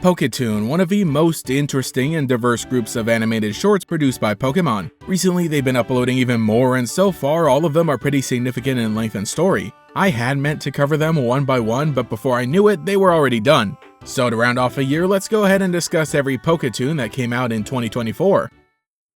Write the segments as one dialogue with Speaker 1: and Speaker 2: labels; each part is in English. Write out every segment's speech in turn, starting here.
Speaker 1: Poketoon, one of the most interesting and diverse groups of animated shorts produced by Pokémon. Recently they've been uploading even more, and so far all of them are pretty significant in length and story. I had meant to cover them one by one, but before I knew it, they were already done. So to round off a year, let's go ahead and discuss every Poketoon that came out in 2024.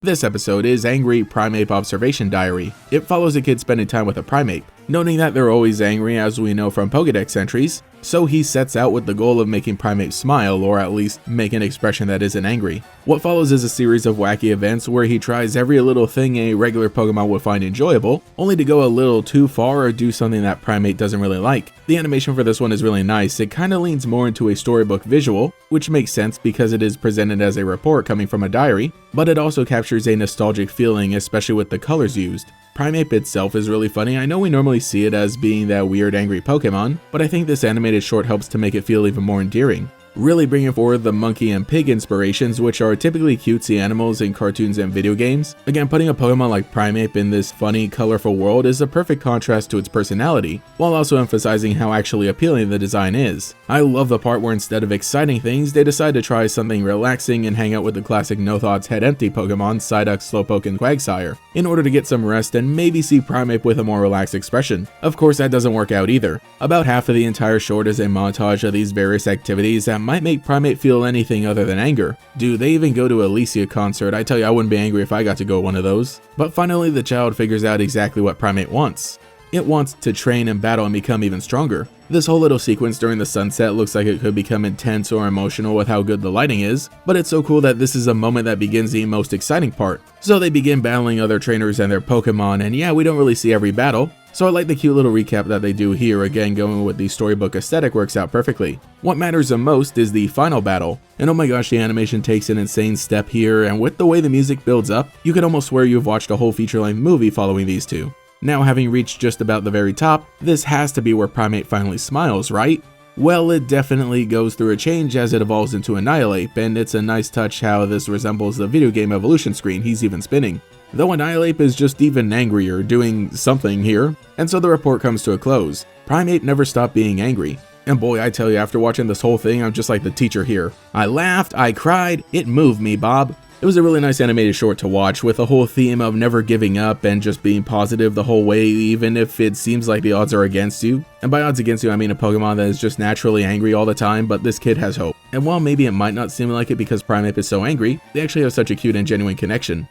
Speaker 1: This episode is Angry Primeape Observation Diary. It follows a kid spending time with a Primeape, noting that they're always angry as we know from Pokédex entries, so he sets out with the goal of making Primeape smile, or at least make an expression that isn't angry. What follows is a series of wacky events where he tries every little thing a regular Pokemon would find enjoyable, only to go a little too far or do something that Primeape doesn't really like. The animation for this one is really nice. It kinda leans more into a storybook visual, which makes sense because it is presented as a report coming from a diary, but it also captures a nostalgic feeling, especially with the colors used. Primeape itself is really funny. I know we normally see it as being that weird angry Pokemon, but I think this animated short helps to make it feel even more endearing, really bringing forward the monkey and pig inspirations, which are typically cutesy animals in cartoons and video games. Again, putting a Pokemon like Primeape in this funny, colorful world is a perfect contrast to its personality, while also emphasizing how actually appealing the design is. I love the part where instead of exciting things, they decide to try something relaxing and hang out with the classic no thoughts head empty Pokemon Psyduck, Slowpoke, and Quagsire, in order to get some rest and maybe see Primeape with a more relaxed expression. Of course, that doesn't work out either. About half of the entire short is a montage of these various activities that might make Primeape feel anything other than anger. Dude, they even go to a Alicia concert. I tell you, I wouldn't be angry if I got to go to one of those. But finally, the child figures out exactly what Primeape wants. It wants to train and battle and become even stronger. This whole little sequence during the sunset looks like it could become intense or emotional with how good the lighting is, but it's so cool that this is a moment that begins the most exciting part. So they begin battling other trainers and their Pokemon, and yeah, we don't really see every battle, so I like the cute little recap that they do here. Again, going with the storybook aesthetic works out perfectly. What matters the most is the final battle, and oh my gosh, the animation takes an insane step here, and with the way the music builds up, you could almost swear you've watched a whole feature-length movie following these two. Now, having reached just about the very top, this has to be where Primeape finally smiles, right? Well, it definitely goes through a change as it evolves into Annihilape, and it's a nice touch how this resembles the video game evolution screen he's even spinning. Though Annihilape is just even angrier, doing something here, and so the report comes to a close. Primeape never stopped being angry. And boy, I tell you, after watching this whole thing, I'm just like the teacher here. I laughed, I cried, it moved me, Bob. It was a really nice animated short to watch, with a whole theme of never giving up and just being positive the whole way, even if it seems like the odds are against you. And by odds against you, I mean a Pokemon that is just naturally angry all the time, but this kid has hope. And while maybe it might not seem like it because Primeape is so angry, they actually have such a cute and genuine connection.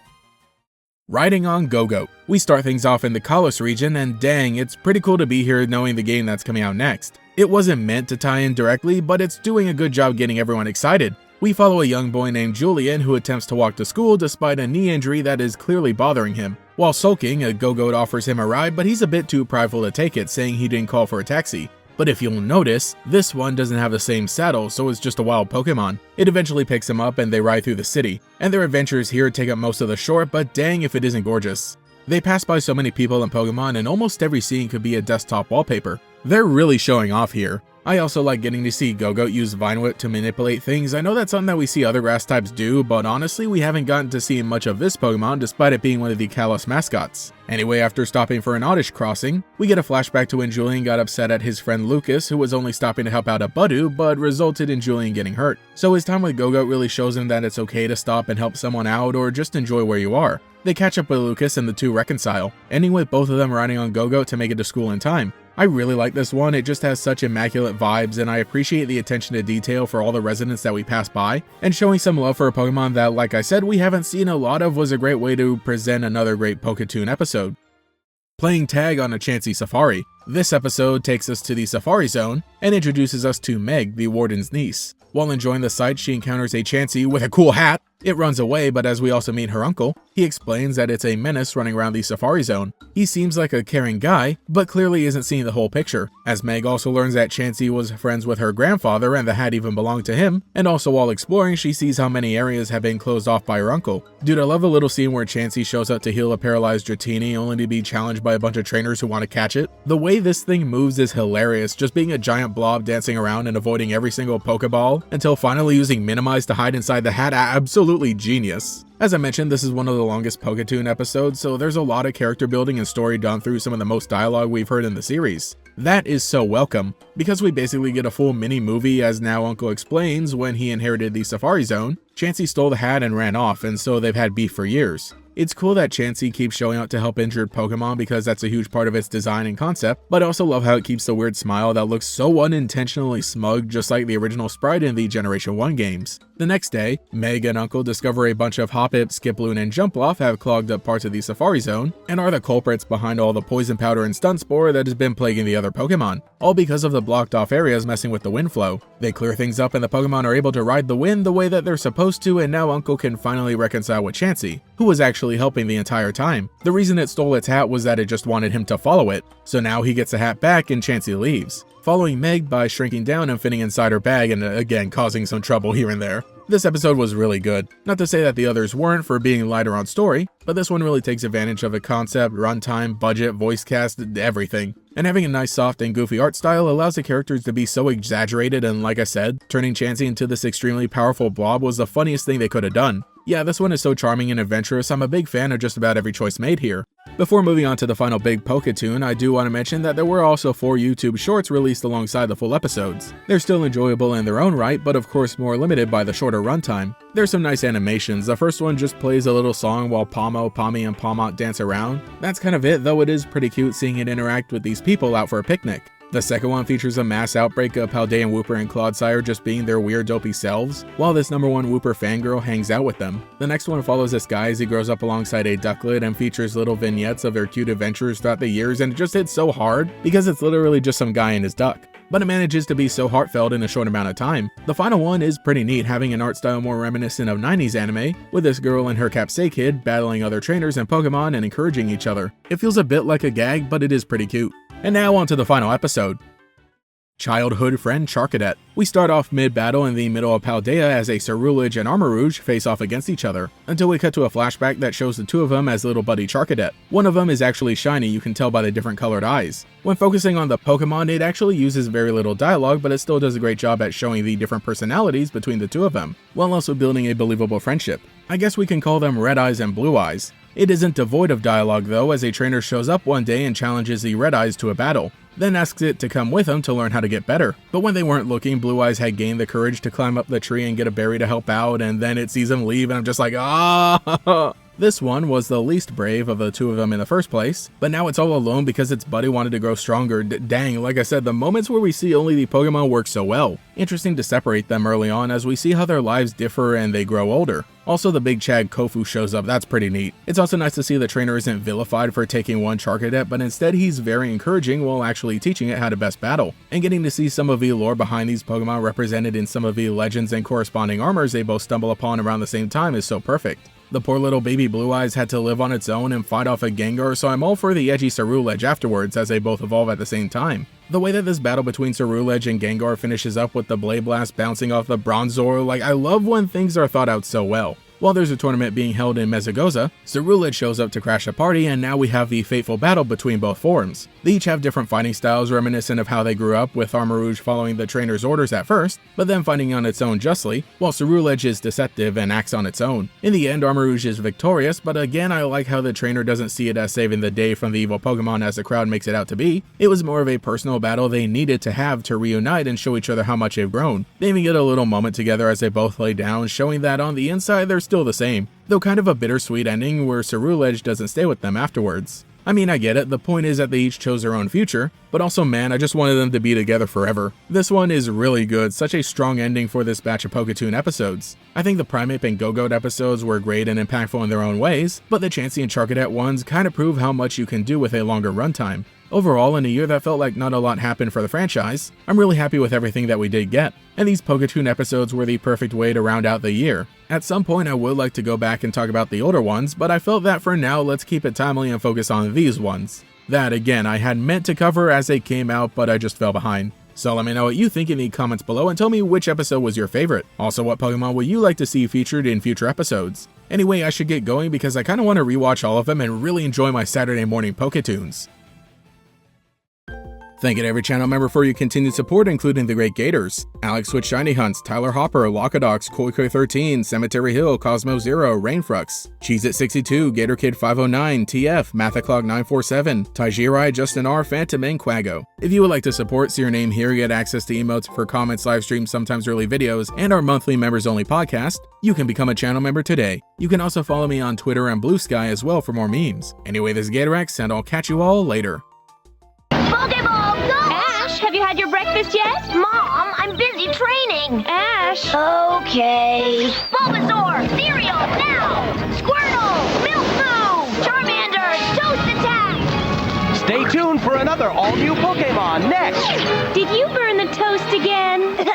Speaker 1: Riding on Gogoat. We start things off in the Kalos region, and dang, it's pretty cool to be here knowing the game that's coming out next. It wasn't meant to tie in directly, but it's doing a good job getting everyone excited. We follow a young boy named Julian who attempts to walk to school despite a knee injury that is clearly bothering him. While sulking, a Gogoat offers him a ride, but he's a bit too prideful to take it, saying he didn't call for a taxi. But if you'll notice, this one doesn't have the same saddle, so it's just a wild Pokemon. It eventually picks him up and they ride through the city, and their adventures here take up most of the short, but dang if it isn't gorgeous. They pass by so many people and Pokemon, and almost every scene could be a desktop wallpaper. They're really showing off here. I also like getting to see Gogoat use Vine Whip to manipulate things. I know that's something that we see other grass types do, but honestly we haven't gotten to see much of this Pokemon despite it being one of the Kalos mascots. Anyway, after stopping for an Oddish crossing, we get a flashback to when Julian got upset at his friend Lucas, who was only stopping to help out a Budu, but resulted in Julian getting hurt. So his time with Gogoat really shows him that it's okay to stop and help someone out or just enjoy where you are. They catch up with Lucas and the two reconcile, ending with both of them riding on Gogoat to make it to school in time. I really like this one. It just has such immaculate vibes, and I appreciate the attention to detail for all the residents that we pass by, and showing some love for a Pokemon that, like I said, we haven't seen a lot of was a great way to present another great Poketoon episode. Playing tag on a Chansey safari. This episode takes us to the Safari Zone and introduces us to Meg, the warden's niece. While enjoying the sight, she encounters a Chansey with a cool hat. It runs away, but as we also meet her uncle, he explains that it's a menace running around the Safari Zone. He seems like a caring guy, but clearly isn't seeing the whole picture, as Meg also learns that Chansey was friends with her grandfather and the hat even belonged to him, and also while exploring she sees how many areas have been closed off by her uncle. Dude, I love the little scene where Chansey shows up to heal a paralyzed Dratini only to be challenged by a bunch of trainers who want to catch it. The way this thing moves is hilarious, just being a giant blob dancing around and avoiding every single Pokeball, until finally using Minimize to hide inside the hat. Absolutely genius. As I mentioned, this is one of the longest Poketoon episodes, so there's a lot of character building and story done through some of the most dialogue we've heard in the series. That is so welcome, because we basically get a full mini-movie as now Uncle explains when he inherited the Safari Zone, Chansey stole the hat and ran off, and so they've had beef for years. It's cool that Chansey keeps showing up to help injured Pokemon because that's a huge part of its design and concept, but I also love how it keeps the weird smile that looks so unintentionally smug just like the original sprite in the Generation 1 games. The next day, Meg and Uncle discover a bunch of Hoppip, Skiploon, and Jumpluff have clogged up parts of the Safari Zone and are the culprits behind all the poison powder and stun spore that has been plaguing the other Pokemon, all because of the blocked off areas messing with the wind flow. They clear things up and the Pokemon are able to ride the wind the way that they're supposed to, and now Uncle can finally reconcile with Chansey, who was actually helping the entire time. The reason it stole its hat was that it just wanted him to follow it, so now he gets the hat back and Chansey leaves, following Meg by shrinking down and fitting inside her bag and again causing some trouble here and there. This episode was really good. Not to say that the others weren't for being lighter on story, but this one really takes advantage of the concept, runtime, budget, voice cast, everything. And having a nice soft and goofy art style allows the characters to be so exaggerated, and like I said, turning Chansey into this extremely powerful blob was the funniest thing they could have done. Yeah, this one is so charming and adventurous, I'm a big fan of just about every choice made here. Before moving on to the final big Poketoon, I do want to mention that there were also 4 YouTube shorts released alongside the full episodes. They're still enjoyable in their own right, but of course more limited by the shorter runtime. There's some nice animations. The first one just plays a little song while Pomo, Pommy, and Pomont dance around. That's kind of it, though it is pretty cute seeing it interact with these people out for a picnic. The second one features a mass outbreak of Paldean Wooper and Clodsire just being their weird dopey selves, while this #1 Wooper fangirl hangs out with them. The next one follows this guy as he grows up alongside a ducklet and features little vignettes of their cute adventures throughout the years, and it just hits so hard because it's literally just some guy and his duck. But it manages to be so heartfelt in a short amount of time. The final one is pretty neat, having an art style more reminiscent of 90s anime, with this girl and her Capsay kid battling other trainers and Pokemon and encouraging each other. It feels a bit like a gag, but it is pretty cute. And now on to the final episode. Childhood friend Charcadet. We start off mid-battle in the middle of Paldea as a Ceruledge and Armarouge face off against each other, until we cut to a flashback that shows the two of them as little buddy Charcadet. One of them is actually shiny, you can tell by the different colored eyes. When focusing on the Pokemon, it actually uses very little dialogue, but it still does a great job at showing the different personalities between the two of them, while also building a believable friendship. I guess we can call them Red Eyes and Blue Eyes. It isn't devoid of dialogue though, as a trainer shows up one day and challenges the Red Eyes to a battle, then asks it to come with him to learn how to get better. But when they weren't looking, Blue Eyes had gained the courage to climb up the tree and get a berry to help out, and then it sees him leave and I'm just like, ah! This one was the least brave of the two of them in the first place, but now it's all alone because its buddy wanted to grow stronger. Dang, like I said, the moments where we see only the Pokemon work so well. Interesting to separate them early on as we see how their lives differ and they grow older. Also, the big Chad Kofu shows up, that's pretty neat. It's also nice to see the trainer isn't vilified for taking one Charcadet, but instead he's very encouraging while actually teaching it how to best battle. And getting to see some of the lore behind these Pokemon represented in some of the legends and corresponding armors they both stumble upon around the same time is so perfect. The poor little baby Blue Eyes had to live on its own and fight off a Gengar, so I'm all for the edgy Ceruledge afterwards as they both evolve at the same time. The way that this battle between Ceruledge and Gengar finishes up with the Blade Blast bouncing off the Bronzor, like I love when things are thought out so well. While there's a tournament being held in Mesagoza, Ceruledge shows up to crash a party, and now we have the fateful battle between both forms. They each have different fighting styles reminiscent of how they grew up, with Armarouge following the trainer's orders at first, but then fighting on its own justly, while Ceruledge is deceptive and acts on its own. In the end, Armarouge is victorious, but again I like how the trainer doesn't see it as saving the day from the evil Pokemon as the crowd makes it out to be. It was more of a personal battle they needed to have to reunite and show each other how much they've grown. They even get a little moment together as they both lay down, showing that on the inside they're still the same, though kind of a bittersweet ending where Ceruledge doesn't stay with them afterwards. I mean, I get it, the point is that they each chose their own future, but also man, I just wanted them to be together forever. This one is really good, such a strong ending for this batch of Poketoon episodes. I think the Primeape and Gogoat episodes were great and impactful in their own ways, but the Chansey and Charcadet ones kind of prove how much you can do with a longer runtime. Overall, in a year that felt like not a lot happened for the franchise, I'm really happy with everything that we did get, and these Poketoon episodes were the perfect way to round out the year. At some point I would like to go back and talk about the older ones, but I felt that for now let's keep it timely and focus on these ones. That again I had meant to cover as they came out, but I just fell behind. So let me know what you think in the comments below and tell me which episode was your favorite. Also, what Pokemon would you like to see featured in future episodes? Anyway, I should get going because I kinda want to rewatch all of them and really enjoy my Saturday morning Poketoons. Thank you to every channel member for your continued support, including the Great Gators, Alex with Shiny Hunts, Tyler Hopper, Lockadox, Koi13, Cemetery Hill, Cosmo Zero, Rainfrux, Cheez-It62, Gator Kid 509, TF, Mathaclog 947, Taijirai, Justin R, Phantom, and Quago. If you would like to support, see your name here, get access to emotes for comments, live streams, sometimes early videos, and our monthly members only podcast, you can become a channel member today. You can also follow me on Twitter and Blue Sky as well for more memes. Anyway, this is Gatorax, and I'll catch you all later.
Speaker 2: Pokeball, go!
Speaker 3: Ash, have you had your breakfast yet?
Speaker 2: Mom, I'm busy training.
Speaker 3: Ash!
Speaker 2: Okay. Bulbasaur, cereal, now! Squirtle, milk moo! Charmander, toast attack!
Speaker 4: Stay tuned for another all-new Pokémon next!
Speaker 3: Did you burn the toast again?